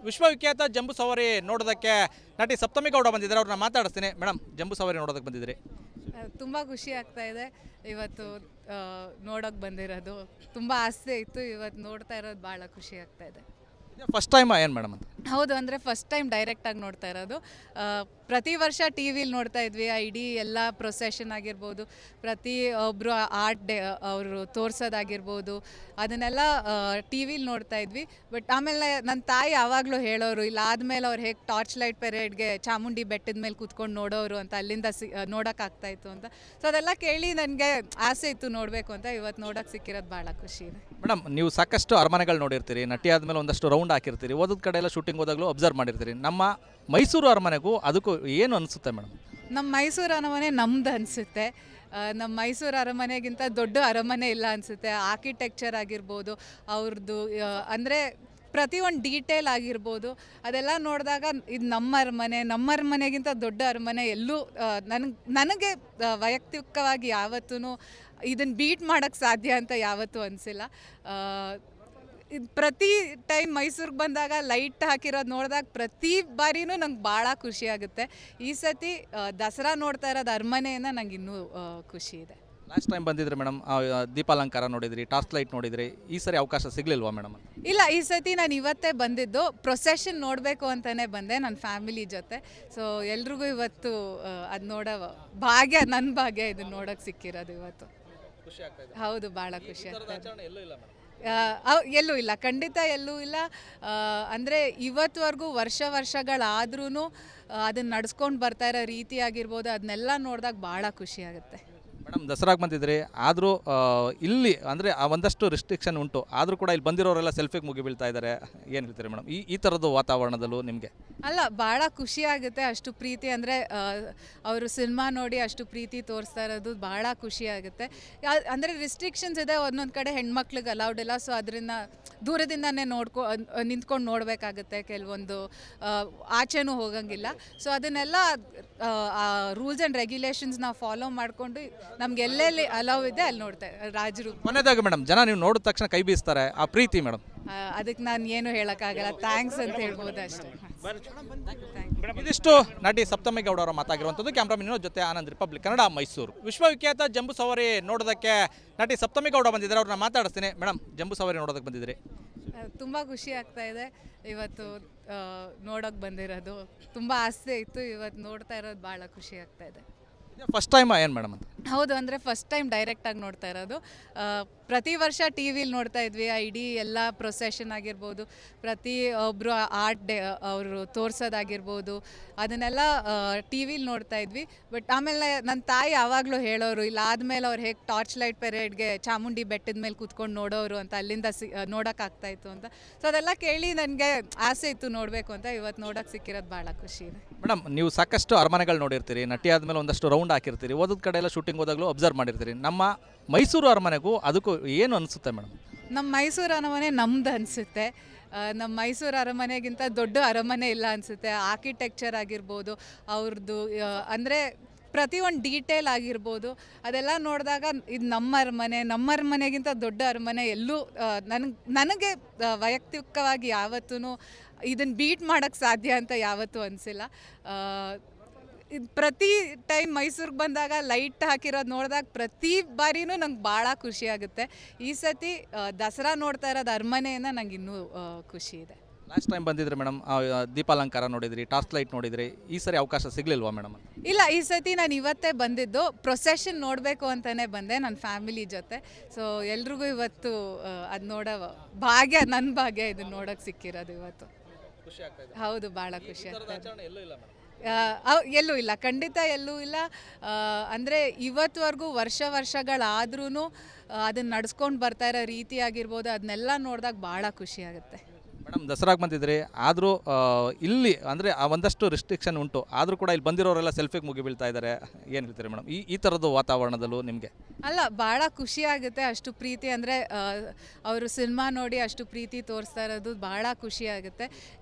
ವಿಶ್ವವಿಖ್ಯಾತ ಜಂಬೂ ಸವಾರಿ ನೋಡೋದಕ್ಕೆ ನಟಿ ಸಪ್ತಮಿ ಗೌಡ ಬಂದಿದ್ದಾರೆ. ಅವ್ರನ್ನ ಮಾತಾಡಿಸ್ತೀನಿ. ಮೇಡಮ್, ಜಂಬೂ ಸವಾರಿ ನೋಡೋದಕ್ಕೆ ಬಂದಿದ್ದೀರಿ? ತುಂಬ ಖುಷಿ ಆಗ್ತಾ ಇದೆ ಇವತ್ತು ನೋಡೋಕೆ ಬಂದಿರೋದು. ತುಂಬ ಆಸೆ ಇತ್ತು, ಇವತ್ತು ನೋಡ್ತಾ ಇರೋದು ಭಾಳ ಖುಷಿ ಆಗ್ತಾ ಇದೆ. ಫಸ್ಟ್ ಟೈಮ್ ಏನು ಮೇಡಮ್ ಅಂತ? ಹೌದು, ಅಂದರೆ ಫಸ್ಟ್ ಟೈಮ್ ಡೈರೆಕ್ಟಾಗಿ ನೋಡ್ತಾ ಇರೋದು. ಪ್ರತಿ ವರ್ಷ ಟಿ ವಿಲಿ ನೋಡ್ತಾ ಇದ್ವಿ, ಆ ಇಡೀ ಎಲ್ಲ ಪ್ರೊಸೆಷನ್ ಆಗಿರ್ಬೋದು, ಪ್ರತಿ ಒಬ್ಬರು ಆರ್ಟ್ ಡೇ ಅವರು ತೋರಿಸೋದಾಗಿರ್ಬೋದು, ಅದನ್ನೆಲ್ಲ ಟಿ ವಿಲಿ ನೋಡ್ತಾ ಇದ್ವಿ. ಬಟ್ ಆಮೇಲೆ ನನ್ನ ತಾಯಿ ಯಾವಾಗಲೂ ಹೇಳೋರು, ಇಲ್ಲ ಆದಮೇಲೆ ಅವ್ರು ಹೇಗೆ ಟಾರ್ಚ್ ಲೈಟ್ ಪೆರೇಡ್ಗೆ ಚಾಮುಂಡಿ ಬೆಟ್ಟದ ಮೇಲೆ ಕೂತ್ಕೊಂಡು ನೋಡೋರು ಅಂತ, ಅಲ್ಲಿಂದ ನೋಡೋಕ್ಕಾಗ್ತಾಯಿತ್ತು ಅಂತ. ಸೊ ಅದೆಲ್ಲ ಕೇಳಿ ನನಗೆ ಆಸೆ ಇತ್ತು ನೋಡಬೇಕು ಅಂತ. ಇವತ್ತು ನೋಡೋಕ್ಕೆ ಸಿಕ್ಕಿರೋದು ಭಾಳ ಖುಷಿ ಇದೆ. ಮೇಡಮ್, ನೀವು ಸಾಕಷ್ಟು ಅರಮನೆಗಳು ನೋಡಿರ್ತೀರಿ, ನಟಿ ಆದಮೇಲೆ ಒಂದಷ್ಟು ರೌಂಡ್ ಹಾಕಿರ್ತೀರಿ, ಓದೋದ ಕಡೆ ಎಲ್ಲ ಶೂಟಿಂಗ್ ಹೋದಾಗಲೂ ಅಬ್ಸರ್ವ್ ಮಾಡಿರ್ತೀರಿ. ನಮ್ಮ ಮೈಸೂರು ಅರಮನೆಗೂ ಅದಕ್ಕೂ ಏನು ಅನಿಸುತ್ತೆ ಮೇಡಮ್? ನಮ್ಮ ಮೈಸೂರು ಅರಮನೆ ನಮ್ದು ಅನಿಸುತ್ತೆ. ನಮ್ಮ ಮೈಸೂರು ಅರಮನೆಗಿಂತ ದೊಡ್ಡ ಅರಮನೆ ಇಲ್ಲ ಅನಿಸುತ್ತೆ. ಆರ್ಕಿಟೆಕ್ಚರ್ ಆಗಿರ್ಬೋದು, ಅವ್ರದ್ದು ಅಂದರೆ ಪ್ರತಿಯೊಂದು ಡೀಟೇಲ್ ಆಗಿರ್ಬೋದು, ಅದೆಲ್ಲ ನೋಡಿದಾಗ ಇದು ನಮ್ಮ ಅರಮನೆಗಿಂತ ದೊಡ್ಡ ಅರಮನೆ ಎಲ್ಲೂ ನನಗೆ ವೈಯಕ್ತಿಕವಾಗಿ ಯಾವತ್ತೂ ಇದನ್ನು ಬೀಟ್ ಮಾಡೋಕ್ಕೆ ಸಾಧ್ಯ ಅಂತ ಯಾವತ್ತೂ ಅನಿಸಿಲ್ಲ. ಇದು ಪ್ರತಿ ಟೈಮ್ ಮೈಸೂರಿಗೆ ಬಂದಾಗ ಲೈಟ್ ಹಾಕಿರೋದು ನೋಡಿದಾಗ ಪ್ರತಿ ಬಾರಿನೂ ನಂಗೆ ಭಾಳ ಖುಷಿ ಆಗುತ್ತೆ. ಈ ಸತಿ ದಸರಾ ನೋಡ್ತಾ ಇರೋದು ಅರಮನೆಯಿಂದ ನಂಗೆ ಇನ್ನೂ ಖುಷಿ ಇದೆ. ಲಾಸ್ಟ್ ಟೈಮ್ ಬಂದಿದ್ರಿ ಮೇಡಮ್, ದೀಪಾಲಂಕಾರ ನೋಡಿದ್ರಿ, ಟಾರ್ಚ್ ಲೈಟ್ ನೋಡಿದ್ರಿ, ಈ ಸರಿ ಅವಕಾಶ ಸಿಗಲಿಲ್ವಾ ಮೇಡಮ್? ಇಲ್ಲ, ಈ ಸತಿ ನಾನು ಇವತ್ತೇ ಬಂದಿದ್ದು. ಪ್ರೊಸೆಷನ್ ನೋಡಬೇಕು ಅಂತಲೇ ಬಂದೆ ನನ್ನ ಫ್ಯಾಮಿಲಿ ಜೊತೆ. ಸೊ ಎಲ್ರಿಗೂ ಇವತ್ತು ಅದು ನೋಡೋ ಭಾಗ್ಯ, ನನ್ನ ಭಾಗ್ಯ ಇದನ್ನು ನೋಡೋಕ್ಕೆ ಸಿಕ್ಕಿರೋದು ಇವತ್ತು. ಹೌದು, ಭಾಳ ಖುಷಿ ಆಗ್ತದೆ. ಎಲ್ಲೂ ಇಲ್ಲ, ಖಂಡಿತ ಎಲ್ಲೂ ಇಲ್ಲ. ಅಂದರೆ ಇವತ್ತುವರೆಗೂ ವರ್ಷಗಳಾದ್ರೂ ಅದನ್ನು ನಡ್ಸ್ಕೊಂಡು ಬರ್ತಾ ಇರೋ ರೀತಿ ಆಗಿರ್ಬೋದು, ಅದನ್ನೆಲ್ಲ ನೋಡಿದಾಗ ಭಾಳ ಖುಷಿ ಆಗುತ್ತೆ. ಮೇಡಮ್, ದಸರಾಗೆ ಬಂದಿದ್ರಿ, ಆದರೂ ಇಲ್ಲಿ ಅಂದರೆ ಒಂದಷ್ಟು ರಿಸ್ಟ್ರಿಕ್ಷನ್ ಉಂಟು, ಆದರೂ ಕೂಡ ಇಲ್ಲಿ ಬಂದಿರೋರೆಲ್ಲ ಸೆಲ್ಫಿಗೆ ಮುಗಿ ಬೀಳ್ತಾ ಇದ್ದಾರೆ. ಏನು ಹೇಳ್ತೀರಿ ಮೇಡಮ್ ಈ ಥರದ್ದು ವಾತಾವರಣದಲ್ಲೂ ನಿಮಗೆ? ಅಲ್ಲ, ಭಾಳ ಖುಷಿ ಆಗುತ್ತೆ. ಅಷ್ಟು ಪ್ರೀತಿ ಅಂದರೆ ಅವರು ಸಿನಿಮಾ ನೋಡಿ ಅಷ್ಟು ಪ್ರೀತಿ ತೋರಿಸ್ತಾ ಇರೋದು ಭಾಳ ಖುಷಿ ಆಗುತ್ತೆ. ಅಂದರೆ ರಿಸ್ಟ್ರಿಕ್ಷನ್ಸ್ ಇದೆ, ಒಂದೊಂದು ಕಡೆ ಹೆಣ್ಮಕ್ಳಿಗೆ ಅಲೌಡ್ ಇಲ್ಲ. ಸೊ ಅದರಿಂದ ದೂರದಿಂದನೇ ನಿಂತ್ಕೊಂಡು ನೋಡಬೇಕಾಗುತ್ತೆ, ಕೆಲವೊಂದು ಆಚೆನೂ ಹೋಗಂಗಿಲ್ಲ. ಸೊ ಅದನ್ನೆಲ್ಲ ರೂಲ್ಸ್ ಆ್ಯಂಡ್ ರೆಗ್ಯುಲೇಷನ್ಸ್ನ ಫಾಲೋ ಮಾಡಿಕೊಂಡು ನಮ್ಗೆ ಎಲ್ಲೆಲ್ಲಿ ಅಲೌ ಇದೆ ಅಲ್ಲಿ ನೋಡ್ತಾರೆ ರಾಜರು. ಕೊನೆಯದಾಗಿ ಮೇಡಮ್, ಜನ ನೀವು ನೋಡಿದ ತಕ್ಷಣ ಕೈ ಬೀಸ್ತಾರೆ, ಆ ಪ್ರೀತಿ ಮೇಡಮ್? ಅದಕ್ಕೆ ನಾನು ಏನು ಹೇಳೋಕ್ಕಾಗಲ್ಲ, ಥ್ಯಾಂಕ್ಸ್ ಅಂತ ಹೇಳ್ಬೋದು ಅಷ್ಟೇ. ಇದಿಷ್ಟು ನಟಿ ಸಪ್ತಮಿ ಗೌಡ ಅವರ ಮಾತಾಗಿರುವಂಥದ್ದು. ಕ್ಯಾಮ್ರಾಮನ್ ಜೊತೆ ಆನಂದ್, ರಿಪಬ್ಲಿಕ್ ಕನ್ನಡ, ಮೈಸೂರು. ವಿಶ್ವವಿಖ್ಯಾತ ಜಂಬೂ ಸವಾರಿ ನೋಡೋದಕ್ಕೆ ನಟಿ ಸಪ್ತಮಿ ಗೌಡ ಬಂದಿದ್ದಾರೆ. ಅವ್ರನ್ನ ಮಾತಾಡಿಸ್ತೀನಿ. ಮೇಡಮ್, ಜಂಬೂ ಸವಾರಿ ನೋಡೋದಕ್ಕೆ ಬಂದಿದ್ದೀರಿ? ತುಂಬ ಖುಷಿ ಆಗ್ತಾ ಇದೆ ಇವತ್ತು ನೋಡೋಕೆ ಬಂದಿರೋದು. ತುಂಬ ಆಸೆ ಇತ್ತು, ಇವತ್ತು ನೋಡ್ತಾ ಇರೋದು ಭಾಳ ಖುಷಿ ಆಗ್ತಾ ಇದೆ. ಫಸ್ಟ್ ಟೈಮ್ ಏನು ಮೇಡಮ್ ಅಂತ? ಹೌದು, ಅಂದರೆ ಫಸ್ಟ್ ಟೈಮ್ ಡೈರೆಕ್ಟಾಗಿ ನೋಡ್ತಾ ಇರೋದು. ಪ್ರತಿ ವರ್ಷ ಟಿ ವಿಲಿ ನೋಡ್ತಾ ಇದ್ವಿ, ಆ ಇಡೀ ಎಲ್ಲ ಪ್ರೊಸೆಷನ್ ಆಗಿರ್ಬೋದು, ಪ್ರತಿ ಒಬ್ಬರು ಆರ್ಟ್ ಡೇ ಅವರು ತೋರಿಸೋದಾಗಿರ್ಬೋದು, ಅದನ್ನೆಲ್ಲ ಟಿ ವಿಲಿ ನೋಡ್ತಾ ಇದ್ವಿ. ಬಟ್ ಆಮೇಲೆ ನನ್ನ ತಾಯಿ ಯಾವಾಗಲೂ ಹೇಳೋರು, ಇಲ್ಲ ಆದಮೇಲೆ ಅವ್ರು ಹೇಗೆ ಟಾರ್ಚ್ ಲೈಟ್ ಪೆರೇಡ್ಗೆ ಚಾಮುಂಡಿ ಬೆಟ್ಟದ ಮೇಲೆ ಕೂತ್ಕೊಂಡು ನೋಡೋರು ಅಂತ, ಅಲ್ಲಿಂದ ನೋಡೋಕ್ಕಾಗ್ತಾಯಿತ್ತು ಅಂತ. ಸೊ ಅದೆಲ್ಲ ಕೇಳಿ ನನಗೆ ಆಸೆ ಇತ್ತು ನೋಡಬೇಕು ಅಂತ. ಇವತ್ತು ನೋಡೋಕ್ಕೆ ಸಿಕ್ಕಿರೋದು ಭಾಳ ಖುಷಿ ಇದೆ. ಮೇಡಮ್, ನೀವು ಸಾಕಷ್ಟು ಅರಮನೆಗಳು ನೋಡಿರ್ತೀರಿ, ನಟಿ ಆದಮೇಲೆ ಒಂದಷ್ಟು ರೌಂಡ್ ಹಾಕಿರ್ತೀರಿ, ಓದೋದ ಕಡೆ ಎಲ್ಲ ಶೂಟಿಂಗ್ ಹೋದಾಗಲೂ ಅಬ್ಸರ್ವ್ ಮಾಡಿರ್ತೀರಿ. ನಮ್ಮ ಮೈಸೂರು ಅರಮನೆಗೂ ಅದಕ್ಕೂ ಏನು ಅನಿಸುತ್ತೆ ಮೇಡಮ್? ನಮ್ಮ ಮೈಸೂರು ಅರಮನೆ ನಮ್ದು ಅನಿಸುತ್ತೆ. ನಮ್ಮ ಮೈಸೂರು ಅರಮನೆಗಿಂತ ದೊಡ್ಡ ಅರಮನೆ ಇಲ್ಲ ಅನಿಸುತ್ತೆ. ಆರ್ಕಿಟೆಕ್ಚರ್ ಆಗಿರ್ಬೋದು, ಅವ್ರದ್ದು ಅಂದರೆ ಪ್ರತಿಯೊಂದು ಡೀಟೇಲ್ ಆಗಿರ್ಬೋದು, ಅದೆಲ್ಲ ನೋಡಿದಾಗ ಇದು ನಮ್ಮ ಅರಮನೆಗಿಂತ ದೊಡ್ಡ ಅರಮನೆ ಎಲ್ಲೂ ನನಗೆ ವೈಯಕ್ತಿಕವಾಗಿ ಯಾವತ್ತೂ ಇದನ್ನು ಬೀಟ್ ಮಾಡೋಕ್ಕೆ ಸಾಧ್ಯ ಅಂತ ಯಾವತ್ತೂ ಅನಿಸಿಲ್ಲ. ಇದು ಪ್ರತಿ ಟೈಮ್ ಮೈಸೂರಿಗೆ ಬಂದಾಗ ಲೈಟ್ ಹಾಕಿರೋದು ನೋಡಿದಾಗ ಪ್ರತಿ ಬಾರಿನೂ ನಂಗೆ ಭಾಳ ಖುಷಿ ಆಗುತ್ತೆ. ಈ ಸತಿ ದಸರಾ ನೋಡ್ತಾ ಇರೋದು ಅರಮನೆಯಿಂದ ನಂಗೆ ಇನ್ನೂ ಖುಷಿ ಇದೆ. ಲಾಸ್ಟ್ ಟೈಮ್ ಬಂದಿದ್ರಿ ಮೇಡಮ್, ದೀಪಾಲಂಕಾರ ನೋಡಿದ್ರಿ, ಟಾರ್ಚ್ ಲೈಟ್ ನೋಡಿದ್ರಿ, ಈ ಸರಿ ಅವಕಾಶ ಸಿಗಲಿಲ್ವಾ ಮೇಡಮ್? ಇಲ್ಲ, ಈ ಸತಿ ನಾನು ಇವತ್ತೇ ಬಂದಿದ್ದು. ಪ್ರೊಸೆಷನ್ ನೋಡಬೇಕು ಅಂತಲೇ ಬಂದೆ ನನ್ನ ಫ್ಯಾಮಿಲಿ ಜೊತೆ. ಸೊ ಎಲ್ರಿಗೂ ಇವತ್ತು ಅದು ನೋಡೋ ಭಾಗ್ಯ, ನನ್ನ ಭಾಗ್ಯ ಇದನ್ನು ನೋಡೋಕ್ಕೆ ಸಿಕ್ಕಿರೋದು ಇವತ್ತು. ಹೌದು, ಭಾಳ ಖುಷಿ ಆಗ್ತದೆ. ಎಲ್ಲೂ ಇಲ್ಲ, ಖಂಡಿತ ಎಲ್ಲೂ ಇಲ್ಲ. ಅಂದರೆ ಇವತ್ತುವರೆಗೂ ವರ್ಷಗಳಾದ್ರೂ ಅದನ್ನು ನಡ್ಸ್ಕೊಂಡು ಬರ್ತಾ ಇರೋ ರೀತಿ ಆಗಿರ್ಬೋದು, ಅದನ್ನೆಲ್ಲ ನೋಡಿದಾಗ ಭಾಳ ಖುಷಿ ಆಗುತ್ತೆ. ಮೇಡಮ್, ದಸರಾಗೆ ಬಂದಿದ್ರಿ, ಆದರೂ ಇಲ್ಲಿ ಅಂದರೆ ಒಂದಷ್ಟು ರಿಸ್ಟ್ರಿಕ್ಷನ್ ಉಂಟು, ಆದರೂ ಕೂಡ ಇಲ್ಲಿ ಬಂದಿರೋರೆಲ್ಲ ಸೆಲ್ಫಿಗೆ ಮುಗಿ ಬೀಳ್ತಾ ಇದ್ದಾರೆ. ಏನು ಹೇಳ್ತೀರಿ ಮೇಡಮ್ ಈ ಥರದ್ದು ವಾತಾವರಣದಲ್ಲೂ ನಿಮಗೆ? ಅಲ್ಲ, ಭಾಳ ಖುಷಿ ಆಗುತ್ತೆ. ಅಷ್ಟು ಪ್ರೀತಿ ಅಂದರೆ ಅವರು ಸಿನಿಮಾ ನೋಡಿ ಅಷ್ಟು ಪ್ರೀತಿ ತೋರಿಸ್ತಾ ಇರೋದು ಭಾಳ ಖುಷಿ ಆಗುತ್ತೆ.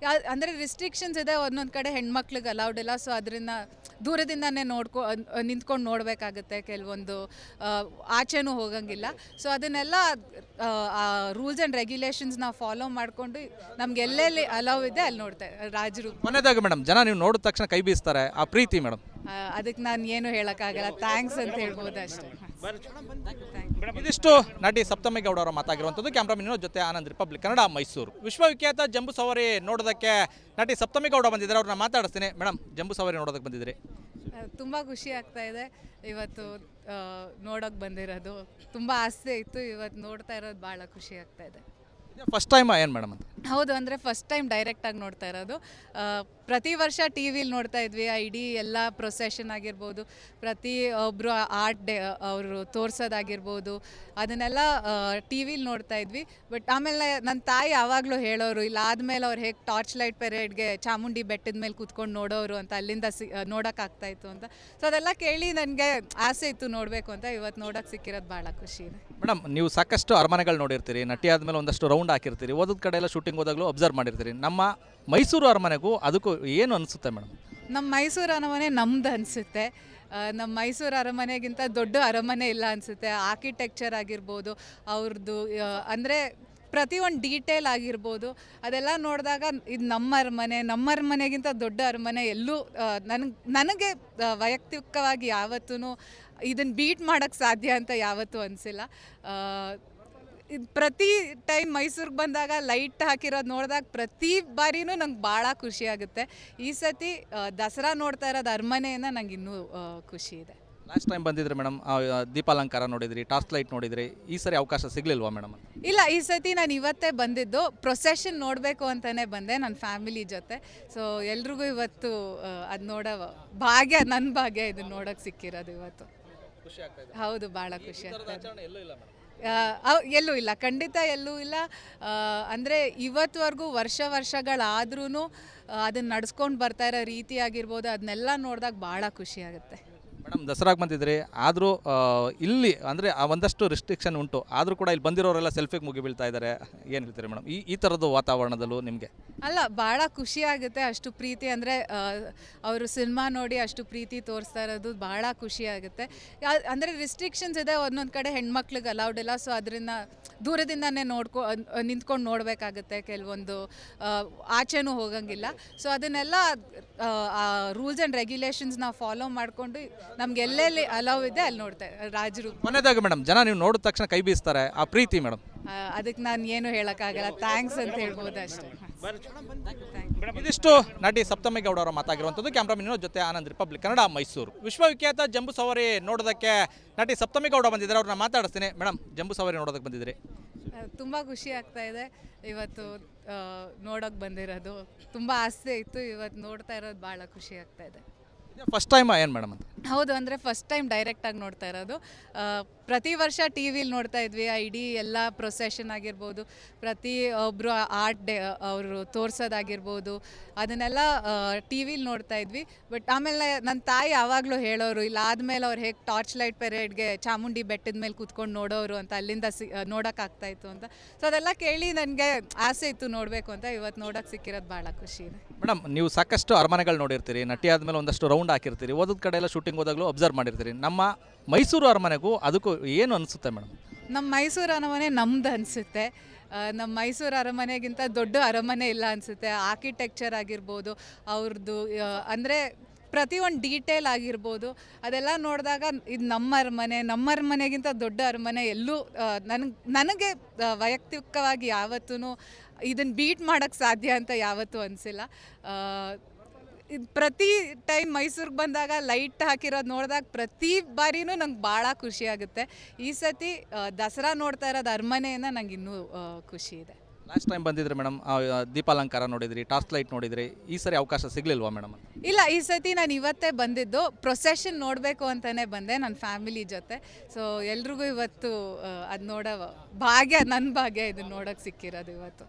ಅಂದರೆ ರಿಸ್ಟ್ರಿಕ್ಷನ್ಸ್ ಇದೆ, ಒಂದೊಂದು ಕಡೆ ಹೆಣ್ಮಕ್ಳಿಗೆ ಅಲೌಡ್ ಇಲ್ಲ. ಸೊ ಅದರಿಂದ ದೂರದಿಂದನೇ ನಿಂತ್ಕೊಂಡು ನೋಡಬೇಕಾಗುತ್ತೆ, ಕೆಲವೊಂದು ಆಚೆನೂ ಹೋಗಂಗಿಲ್ಲ. ಸೊ ಅದನ್ನೆಲ್ಲ ರೂಲ್ಸ್ ಆ್ಯಂಡ್ ರೆಗ್ಯುಲೇಷನ್ಸ್ನ ಫಾಲೋ ಮಾಡಿಕೊಂಡು ನಮ್ಗೆ ಎಲ್ಲೆಲ್ಲಿ ಅಲೌ ಇದೆ ಅಲ್ಲಿ ನೋಡ್ತಾ ರಾಜರು. ಕೊನೆಯದಾಗಿ ಮೇಡಮ್, ಜನ ನೀವು ನೋಡಿದ ತಕ್ಷಣ ಕೈ ಬೀಸ್ತಾರೆ, ಆ ಪ್ರೀತಿ ಮೇಡಮ್. ಅದಕ್ಕೆ ನಾನು ಏನು ಹೇಳೋಕ್ಕಾಗಲ್ಲ, ಥ್ಯಾಂಕ್ಸ್ ಅಂತ ಹೇಳ್ಬೋದು ಅಷ್ಟೇ. ಇದಿಷ್ಟು ನಟಿ ಸಪ್ತಮಿ ಗೌಡ ಅವರ ಮಾತಾಗಿರುವಂಥದ್ದು. ಕ್ಯಾಮ್ರಾ ವಿನೋದ್ ಜೊತೆ ಆನಂದ್, ರಿಪಬ್ಲಿಕ್ ಕನ್ನಡ, ಮೈಸೂರು. ವಿಶ್ವವಿಖ್ಯಾತ ಜಂಬೂ ಸವಾರಿ ನೋಡೋದಕ್ಕೆ ನಟಿ ಸಪ್ತಮಿ ಗೌಡ ಬಂದಿದ್ದಾರೆ. ಅವ್ರನ್ನ ಮಾತಾಡಿಸ್ತೀನಿ. ಮೇಡಮ್, ಜಂಬೂ ಸವಾರಿ ನೋಡೋದಕ್ಕೆ ಬಂದಿದ್ರಿ? ತುಂಬ ಖುಷಿ ಆಗ್ತಾ ಇದೆ ಇವತ್ತು ನೋಡೋಕೆ ಬಂದಿರೋದು. ತುಂಬ ಆಸೆ ಇತ್ತು, ಇವತ್ತು ನೋಡ್ತಾ ಇರೋದು ಭಾಳ ಖುಷಿ ಆಗ್ತಾ ಇದೆ. ಫಸ್ಟ್ ಟೈಮ್ ಏನು ಮೇಡಮ್ ಅಂತ? ಹೌದು, ಅಂದರೆ ಫಸ್ಟ್ ಟೈಮ್ ಡೈರೆಕ್ಟಾಗಿ ನೋಡ್ತಾ ಇರೋದು. ಪ್ರತಿ ವರ್ಷ ಟಿ ವಿಲಿ ನೋಡ್ತಾ ಇದ್ವಿ, ಆ ಇಡೀ ಎಲ್ಲ ಪ್ರೊಸೆಷನ್ ಆಗಿರ್ಬೋದು, ಪ್ರತಿ ಒಬ್ಬರು ಆರ್ಟ್ ಡೇ ಅವರು ತೋರಿಸೋದಾಗಿರ್ಬೋದು, ಅದನ್ನೆಲ್ಲ ಟಿ ವಿಲಿ ನೋಡ್ತಾ ಇದ್ವಿ. ಬಟ್ ಆಮೇಲೆ ನನ್ನ ತಾಯಿ ಯಾವಾಗಲೂ ಹೇಳೋರು, ಇಲ್ಲ ಆದಮೇಲೆ ಅವ್ರು ಹೇಗೆ ಟಾರ್ಚ್ ಲೈಟ್ ಪೆರೇಡ್ಗೆ ಚಾಮುಂಡಿ ಬೆಟ್ಟದ ಮೇಲೆ ಕೂತ್ಕೊಂಡು ನೋಡೋರು ಅಂತ, ಅಲ್ಲಿಂದ ನೋಡೋಕ್ಕಾಗ್ತಾಯಿತ್ತು ಅಂತ. ಸೊ ಅದೆಲ್ಲ ಕೇಳಿ ನನಗೆ ಆಸೆ ಇತ್ತು ನೋಡಬೇಕು ಅಂತ. ಇವತ್ತು ನೋಡೋಕ್ಕೆ ಸಿಕ್ಕಿರೋದು ಭಾಳ ಖುಷಿ ಇದೆ. ಮೇಡಮ್, ನೀವು ಸಾಕಷ್ಟು ಅರಮನೆಗಳು ನೋಡಿರ್ತೀರಿ, ನಟಿ ಆದಮೇಲೆ ಒಂದಷ್ಟು ರೌಂಡ್ ಹಾಕಿರ್ತೀರಿ, ಓದೋದ ಕಡೆ ಎಲ್ಲ ಶೂಟಿಂಗ್ ಹೋದಾಗಲೂ ಅಬ್ಸರ್ವ್ ಮಾಡಿರ್ತೀರಿ. ನಮ್ಮ ಮೈಸೂರು ಅರಮನೆಗೂ ಅದಕ್ಕೂ ಏನು ಅನಿಸುತ್ತೆ ಮೇಡಮ್? ನಮ್ಮ ಮೈಸೂರು ಅರಮನೆ ನಮ್ದು ಅನಿಸುತ್ತೆ. ನಮ್ಮ ಮೈಸೂರು ಅರಮನೆಗಿಂತ ದೊಡ್ಡ ಅರಮನೆ ಇಲ್ಲ ಅನಿಸುತ್ತೆ. ಆರ್ಕಿಟೆಕ್ಚರ್ ಆಗಿರ್ಬೋದು, ಅವ್ರದ್ದು ಅಂದರೆ ಪ್ರತಿಯೊಂದು ಡೀಟೇಲ್ ಆಗಿರ್ಬೋದು, ಅದೆಲ್ಲ ನೋಡಿದಾಗ ಇದು ನಮ್ಮ ಅರಮನೆಗಿಂತ ದೊಡ್ಡ ಅರಮನೆ ಎಲ್ಲೂ ನನಗೆ ವೈಯಕ್ತಿಕವಾಗಿ ಯಾವತ್ತೂ ಇದನ್ನು ಬೀಟ್ ಮಾಡೋಕ್ಕೆ ಸಾಧ್ಯ ಅಂತ ಯಾವತ್ತೂ ಅನಿಸಿಲ್ಲ. ಇದು ಪ್ರತಿ ಟೈಮ್ ಮೈಸೂರಿಗೆ ಬಂದಾಗ ಲೈಟ್ ಹಾಕಿರೋದು ನೋಡಿದಾಗ ಪ್ರತಿ ಬಾರಿನೂ ನಂಗೆ ಭಾಳ ಖುಷಿ ಆಗುತ್ತೆ. ಈ ಸತಿ ದಸರಾ ನೋಡ್ತಾ ಇರೋದು ಅರಮನೆಯಿಂದ ನಂಗೆ ಇನ್ನೂ ಖುಷಿ ಇದೆ. ಲಾಸ್ಟ್ ಟೈಮ್ ಬಂದಿದ್ರಿ ಮೇಡಮ್, ದೀಪಾಲಂಕಾರ ನೋಡಿದ್ರಿ, ಟಾರ್ಚ್ ಲೈಟ್ ನೋಡಿದ್ರಿ, ಈ ಸರಿ ಅವಕಾಶ ಸಿಗಲಿಲ್ವಾ ಮೇಡಮ್? ಇಲ್ಲ, ಈ ಸತಿ ನಾನು ಇವತ್ತೇ ಬಂದಿದ್ದು. ಪ್ರೊಸೆಷನ್ ನೋಡಬೇಕು ಅಂತಲೇ ಬಂದೆ ನನ್ನ ಫ್ಯಾಮಿಲಿ ಜೊತೆ. ಸೊ ಎಲ್ರಿಗೂ ಇವತ್ತು ಅದು ನೋಡೋ ಭಾಗ್ಯ, ನನ್ನ ಭಾಗ್ಯ ಇದನ್ನು ನೋಡೋಕ್ಕೆ ಸಿಕ್ಕಿರೋದು ಇವತ್ತು. ಹೌದು, ಭಾಳ ಖುಷಿ ಆಗ್ತದೆ. ಎಲ್ಲೂ ಇಲ್ಲ, ಖಂಡಿತ ಎಲ್ಲೂ ಇಲ್ಲ. ಅಂದರೆ ಇವತ್ತುವರೆಗೂ ವರ್ಷಗಳಾದ್ರೂ ಅದನ್ನು ನಡ್ಸ್ಕೊಂಡು ಬರ್ತಾ ಇರೋ ರೀತಿ ಆಗಿರ್ಬೋದು, ಅದನ್ನೆಲ್ಲ ನೋಡಿದಾಗ ಭಾಳ ಖುಷಿ ಆಗುತ್ತೆ. ಮೇಡಮ್, ದಸರಾಗೆ ಬಂದಿದ್ರಿ, ಆದರೂ ಇಲ್ಲಿ ಅಂದರೆ ಒಂದಷ್ಟು ರಿಸ್ಟ್ರಿಕ್ಷನ್ ಉಂಟು, ಆದರೂ ಕೂಡ ಇಲ್ಲಿ ಬಂದಿರೋರೆಲ್ಲ ಸೆಲ್ಫಿಗೆ ಮುಗಿ ಬೀಳ್ತಾ ಇದ್ದಾರೆ. ಏನು ಹೇಳ್ತೀರಿ ಮೇಡಮ್ ಈ ಥರದ್ದು ವಾತಾವರಣದಲ್ಲೂ ನಿಮಗೆ? ಅಲ್ಲ, ಭಾಳ ಖುಷಿ ಆಗುತ್ತೆ. ಅಷ್ಟು ಪ್ರೀತಿ ಅಂದರೆ ಅವರು ಸಿನಿಮಾ ನೋಡಿ ಅಷ್ಟು ಪ್ರೀತಿ ತೋರಿಸ್ತಾ ಇರೋದು ಭಾಳ ಖುಷಿ ಆಗುತ್ತೆ. ಅಂದರೆ ರಿಸ್ಟ್ರಿಕ್ಷನ್ಸ್ ಇದೆ, ಒಂದೊಂದು ಕಡೆ ಹೆಣ್ಮಕ್ಳಿಗೆ ಅಲೌಡ್ ಇಲ್ಲ. ಸೊ ಅದರಿಂದ ದೂರದಿಂದನೇ ನಿಂತ್ಕೊಂಡು ನೋಡಬೇಕಾಗುತ್ತೆ, ಕೆಲವೊಂದು ಆಚೆನೂ ಹೋಗಂಗಿಲ್ಲ. ಸೊ ಅದನ್ನೆಲ್ಲ ರೂಲ್ಸ್ ಆ್ಯಂಡ್ ರೆಗ್ಯುಲೇಷನ್ಸ್ ನಾವು ಫಾಲೋ ಮಾಡಿಕೊಂಡು ನಮ್ಗೆ ಎಲ್ಲೆಲ್ಲಿ ಅಲೌ ಇದೆ ಅಲ್ಲಿ ನೋಡ್ತಾ ರಾಜರು. ಕೊನೆಯದಾಗಿ ಮೇಡಮ್, ಜನ ನೀವು ನೋಡಿದ ತಕ್ಷಣ ಕೈ ಬೀಸ್ತಾರೆ, ಆ ಪ್ರೀತಿ ಮೇಡಮ್. ಅದಕ್ಕೆ ನಾನು ಏನು ಹೇಳೋಕ್ಕಾಗಲ್ಲ, ಥ್ಯಾಂಕ್ಸ್ ಅಂತ ಹೇಳ್ಬೋದು ಅಷ್ಟೇ. ಇದಿಷ್ಟು ನಟಿ ಸಪ್ತಮಿ ಗೌಡ ಅವರ ಮಾತಾಗಿರುವಂಥದ್ದು. ಕ್ಯಾಮ್ರಾ ವಿನೋದ್ ಜೊತೆ ಆನಂದ್, ರಿಪಬ್ಲಿಕ್ ಕನ್ನಡ, ಮೈಸೂರು. ವಿಶ್ವವಿಖ್ಯಾತ ಜಂಬೂ ಸವಾರಿ ನೋಡೋದಕ್ಕೆ ನಟಿ ಸಪ್ತಮಿ ಗೌಡ ಬಂದಿದ್ದಾರೆ. ಅವ್ರನ್ನ ಮಾತಾಡಿಸ್ತೀನಿ. ಮೇಡಮ್, ಜಂಬೂ ಸವಾರಿ ನೋಡೋದಕ್ಕೆ ಬಂದಿದ್ರಿ? ತುಂಬ ಖುಷಿ ಆಗ್ತಾ ಇದೆ ಇವತ್ತು ನೋಡೋಕೆ ಬಂದಿರೋದು. ತುಂಬ ಆಸೆ ಇತ್ತು, ಇವತ್ತು ನೋಡ್ತಾ ಇರೋದು ಭಾಳ ಖುಷಿ ಆಗ್ತಾ ಇದೆ. ಫಸ್ಟ್ ಟೈಮ್ ಏನು ಮೇಡಮ್ ಅಂತ? ಹೌದು, ಅಂದರೆ ಫಸ್ಟ್ ಟೈಮ್ ಡೈರೆಕ್ಟಾಗಿ ನೋಡ್ತಾ ಇರೋದು. ಪ್ರತಿ ವರ್ಷ ಟಿ ವಿಲಿ ನೋಡ್ತಾ ಇದ್ವಿ, ಆ ಇಡೀ ಎಲ್ಲ ಪ್ರೊಸೆಷನ್ ಆಗಿರ್ಬೋದು, ಪ್ರತಿ ಒಬ್ಬರು ಆರ್ಟ್ ಡೇ ಅವರು ತೋರಿಸೋದಾಗಿರ್ಬೋದು, ಅದನ್ನೆಲ್ಲ ಟಿ ವಿಲಿ ನೋಡ್ತಾ ಇದ್ವಿ. ಬಟ್ ಆಮೇಲೆ ನನ್ನ ತಾಯಿ ಯಾವಾಗಲೂ ಹೇಳೋರು, ಇಲ್ಲ ಆದಮೇಲೆ ಅವ್ರು ಹೇಗೆ ಟಾರ್ಚ್ ಲೈಟ್ ಪೆರೇಡ್ಗೆ ಚಾಮುಂಡಿ ಬೆಟ್ಟದ ಮೇಲೆ ಕೂತ್ಕೊಂಡು ನೋಡೋರು ಅಂತ, ಅಲ್ಲಿಂದ ನೋಡೋಕ್ಕಾಗ್ತಾಯಿತ್ತು ಅಂತ. ಸೊ ಅದೆಲ್ಲ ಕೇಳಿ ನನಗೆ ಆಸೆ ಇತ್ತು ನೋಡಬೇಕು ಅಂತ. ಇವತ್ತು ನೋಡೋಕ್ಕೆ ಸಿಕ್ಕಿರೋದು ಭಾಳ ಖುಷಿ ಇದೆ. ಮೇಡಮ್, ನೀವು ಸಾಕಷ್ಟು ಅರಮನೆಗಳು ನೋಡಿರ್ತೀರಿ, ನಟಿ ಆದಮೇಲೆ ಒಂದಷ್ಟು ರೌಂಡ್ ಹಾಕಿರ್ತೀರಿ, ಓದೋದ ಕಡೆ ಎಲ್ಲ ಶೂಟಿಂಗ್ ಹೋದಾಗಲೂ ಅಬ್ಸರ್ವ್ ಮಾಡಿರ್ತೀರಿ. ನಮ್ಮ ಮೈಸೂರು ಅರಮನೆಗೂ ಅದಕ್ಕೂ ಏನು ಅನಿಸುತ್ತೆ ಮೇಡಮ್? ನಮ್ಮ ಮೈಸೂರು ಅರಮನೆ ನಮ್ದು ಅನಿಸುತ್ತೆ. ನಮ್ಮ ಮೈಸೂರು ಅರಮನೆಗಿಂತ ದೊಡ್ಡ ಅರಮನೆ ಇಲ್ಲ ಅನಿಸುತ್ತೆ. ಆರ್ಕಿಟೆಕ್ಚರ್ ಆಗಿರ್ಬೋದು, ಅವ್ರದ್ದು ಅಂದರೆ ಪ್ರತಿಯೊಂದು ಡೀಟೇಲ್ ಆಗಿರ್ಬೋದು, ಅದೆಲ್ಲ ನೋಡಿದಾಗ ಇದು ನಮ್ಮ ಅರಮನೆಗಿಂತ ದೊಡ್ಡ ಅರಮನೆ ಎಲ್ಲೂ ನನಗೆ ವೈಯಕ್ತಿಕವಾಗಿ ಯಾವತ್ತೂ ಇದನ್ನು ಬೀಟ್ ಮಾಡೋಕ್ಕೆ ಸಾಧ್ಯ ಅಂತ ಯಾವತ್ತೂ ಅನಿಸಿಲ್ಲ. ಇದು ಪ್ರತಿ ಟೈಮ್ ಮೈಸೂರಿಗೆ ಬಂದಾಗ ಲೈಟ್ ಹಾಕಿರೋದು ನೋಡಿದಾಗ ಪ್ರತಿ ಬಾರಿನೂ ನಂಗೆ ಭಾಳ ಖುಷಿ ಆಗುತ್ತೆ. ಈ ಸತಿ ದಸರಾ ನೋಡ್ತಾ ಇರೋದು ಅರಮನೆಯಿಂದ ನಂಗೆ ಇನ್ನೂ ಖುಷಿ ಇದೆ. ಲಾಸ್ಟ್ ಟೈಮ್ ಬಂದಿದ್ರಿ ಮೇಡಮ್, ದೀಪಾಲಂಕಾರ ನೋಡಿದ್ರಿ, ಟಾರ್ಚ್ ಲೈಟ್ ನೋಡಿದ್ರಿ, ಈ ಸರಿ ಅವಕಾಶ ಸಿಗಲಿಲ್ವಾ ಮೇಡಮ್? ಇಲ್ಲ, ಈ ಸತಿ ನಾನು ಇವತ್ತೇ ಬಂದಿದ್ದು. ಪ್ರೊಸೆಷನ್ ನೋಡಬೇಕು ಅಂತಲೇ ಬಂದೆ ನನ್ನ ಫ್ಯಾಮಿಲಿ ಜೊತೆ. ಸೊ ಎಲ್ರಿಗೂ ಇವತ್ತು ಅದು ನೋಡೋ ಭಾಗ್ಯ, ನನ್ನ ಭಾಗ್ಯ ಇದನ್ನು ನೋಡೋಕ್ಕೆ ಸಿಕ್ಕಿರೋದು ಇವತ್ತು.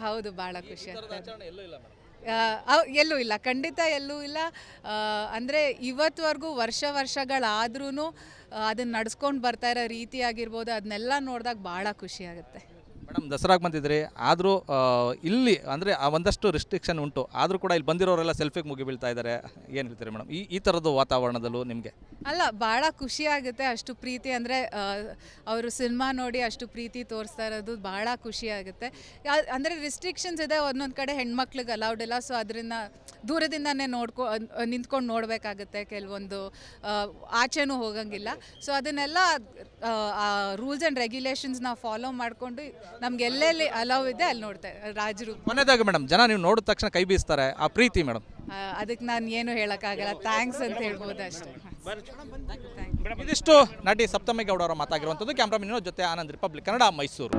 ಹೌದು, ಭಾಳ ಖುಷಿ ಆಗ್ತದೆ. ಎಲ್ಲೂ ಇಲ್ಲ, ಖಂಡಿತ ಎಲ್ಲೂ ಇಲ್ಲ. ಅಂದರೆ ಇವತ್ತುವರೆಗೂ ವರ್ಷಗಳಾದ್ರೂ ಅದನ್ನು ನಡ್ಸ್ಕೊಂಡು ಬರ್ತಾ ಇರೋ ರೀತಿ ಆಗಿರ್ಬೋದು, ಅದನ್ನೆಲ್ಲ ನೋಡಿದಾಗ ಭಾಳ ಖುಷಿ ಆಗುತ್ತೆ. ಮೇಡಮ್ ದಸರಾಗೆ ಬಂದಿದ್ರಿ ಆದರೂ ಇಲ್ಲಿ ಅಂದರೆ ಒಂದಷ್ಟು ರಿಸ್ಟ್ರಿಕ್ಷನ್ ಉಂಟು ಆದರೂ ಕೂಡ ಇಲ್ಲಿ ಬಂದಿರೋರೆಲ್ಲ ಸೆಲ್ಫಿಗೆ ಮುಗಿ ಬೀಳ್ತಾ ಇದ್ದಾರೆ ಏನು ಹೇಳ್ತೀರಿ ಮೇಡಮ್ ಈ ಥರದ್ದು ವಾತಾವರಣದಲ್ಲೂ ನಿಮಗೆ? ಅಲ್ಲ, ಭಾಳ ಖುಷಿ ಆಗುತ್ತೆ. ಅಷ್ಟು ಪ್ರೀತಿ ಅಂದರೆ ಅವರು ಸಿನಿಮಾ ನೋಡಿ ಅಷ್ಟು ಪ್ರೀತಿ ತೋರಿಸ್ತಾ ಇರೋದು ಭಾಳ ಖುಷಿ ಆಗುತ್ತೆ. ಅಂದರೆ ರಿಸ್ಟ್ರಿಕ್ಷನ್ಸ್ ಇದೆ, ಒಂದೊಂದು ಕಡೆ ಹೆಣ್ಮಕ್ಳಿಗೆ ಅಲೌಡ್ ಇಲ್ಲ. ಸೊ ಅದರಿಂದ ದೂರದಿಂದನೇ ನಿಂತ್ಕೊಂಡು ನೋಡಬೇಕಾಗುತ್ತೆ, ಕೆಲವೊಂದು ಆಚೆನೂ ಹೋಗಂಗಿಲ್ಲ. ಸೊ ಅದನ್ನೆಲ್ಲ ರೂಲ್ಸ್ ಆ್ಯಂಡ್ ರೆಗ್ಯುಲೇಷನ್ಸ್ ನಾವು ಫಾಲೋ ಮಾಡಿಕೊಂಡು ನಮ್ಗೆ ಎಲ್ಲೆಲ್ಲಿ ಅಲೌ ಇದೆ ಅಲ್ಲಿ ನೋಡ್ತಾ ರಾಜರು. ಕೊನೆಯದಾಗಿ ಮೇಡಮ್, ಜನ ನೀವು ನೋಡಿದ ತಕ್ಷಣ ಕೈ ಬೀಸ್ತಾರೆ, ಆ ಪ್ರೀತಿ ಮೇಡಮ್? ಅದಕ್ಕೆ ನಾನು ಏನು ಹೇಳೋಕ್ಕಾಗಲ್ಲ, ಥ್ಯಾಂಕ್ಸ್ ಅಂತ ಹೇಳ್ಬೋದು ಅಷ್ಟೇ. ಇದಿಷ್ಟು ನಟಿ ಸಪ್ತಮಿ ಗೌಡ ಅವರ ಮಾತಾಗಿರುವಂಥದ್ದು. ಕ್ಯಾಮ್ರಾಮನ್ ಜೊತೆ ಆನಂದ್, ರಿಪಬ್ಲಿಕ್ ಕನ್ನಡ, ಮೈಸೂರು.